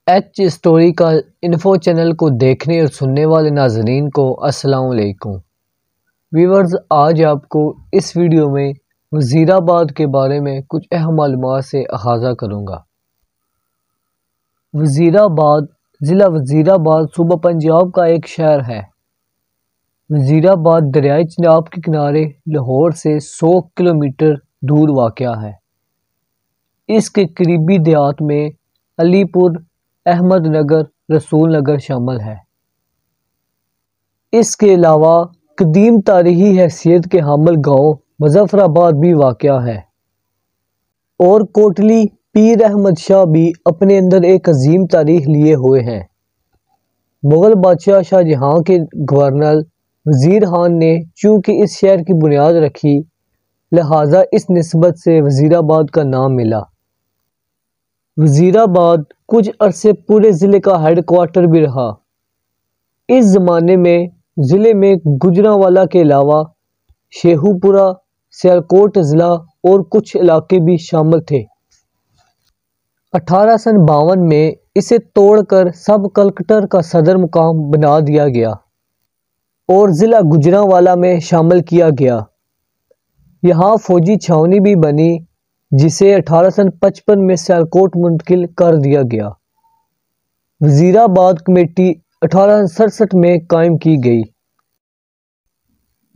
H story کا info channel کو دیکھنے اور سننے والے ناظرین کو السلام علیکم ویورز، آج آپ کو اس ویڈیو میں وزیر آباد کے بارے میں کچھ اہم معلومات سے آغاز کروں گا۔ وزیر آباد ضلع وزیر آباد صوبہ پنجاب کا ایک شہر ہے۔ وزیر آباد دریائے چناب کے کنارے لاہور سے 100 کلومیٹر دور واقع ہے۔ اس کے قریبی دیہات میں علی پور، احمد نگر، رسول نگر شامل ہے۔ اس کے علاوہ قدیم تاریخی حیثیت کے حامل گاؤں مظفر آباد بھی واقع ہے، اور کوٹلی پیر احمد شاہ بھی اپنے اندر ایک عظیم تاریخ لیے ہوئے ہیں۔ مغل بادشاہ شاہ جہاں کے گورنر وزیر خان نے چونکہ اس شہر کی بنیاد رکھی، لہٰذا اس نسبت سے وزیر آباد کا نام ملا۔ وزیر آباد کچھ عرصے پورے ضلع کا ہیڈ کوارٹر بھی رہا۔ اس زمانے میں ضلع میں گوجرانوالہ کے علاوہ شیخو پورہ، سیالکوٹ اضلاع اور کچھ علاقے بھی شامل تھے۔ 1852 میں اسے توڑ کر سب کلکٹر کا صدر مقام بنا دیا گیا اور ضلع گوجرانوالہ میں شامل کیا گیا۔ یہاں فوجی چھاؤنی بھی بنی، جسے 1855 میں سیالکوٹ منتقل کر دیا گیا۔ وزیر آباد کمیٹی 1867 میں قائم کی گئی۔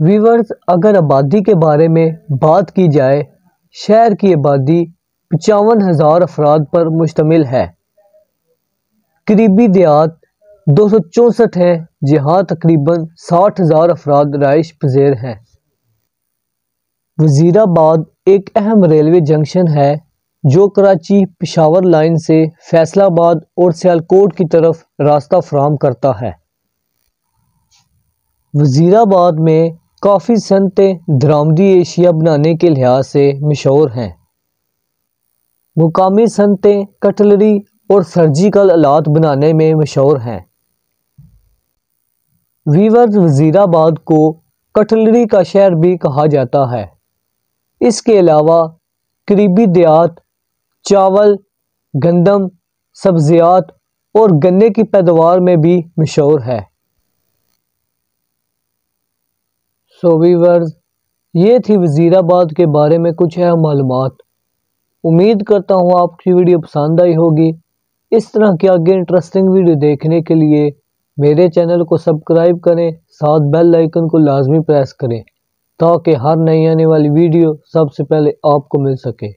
ویورز، اگر آبادی کے بارے میں بات کی جائے، شہر کی آبادی 55,000 افراد پر مشتمل ہے۔ قریبی دیہات 264 ہیں، جہاں تقریباً 60,000 افراد رہائش پذیر ہیں۔ وزیر آباد ایک اہم ریلوے جنکشن ہے جو کراچی پشاور لائن سے فیصل آباد اور سیالکوٹ کی طرف راستہ فراہم کرتا ہے۔ وزیر آباد میں کافی صنعتیں درآمدی اشیاء بنانے کے لحاظ سے مشہور ہیں۔ مقامی صنعتیں کٹلری اور سرجیکل آلات بنانے میں مشہور ہیں۔ ویورز، وزیر آباد کو کٹلری کا شہر بھی کہا جاتا ہے۔ اس کے علاوہ قریبی دیہات چاول، گندم، سبزیات اور گنے کی پیداوار میں بھی مشہور ہے۔ ویورز، یہ تھی وزیر آباد کے بارے میں کچھ اہم معلومات۔ امید کرتا ہوں آپ کی ویڈیو پسند آئی ہوگی۔ اس طرح کی آگے انٹرسٹنگ ویڈیو دیکھنے کے لیے میرے چینل کو سبسکرائب کریں، ساتھ بیل آئیکن کو لازمی پریس کریں تاکہ ہر نئی آنے والی ویڈیو سب سے پہلے آپ کو مل سکے۔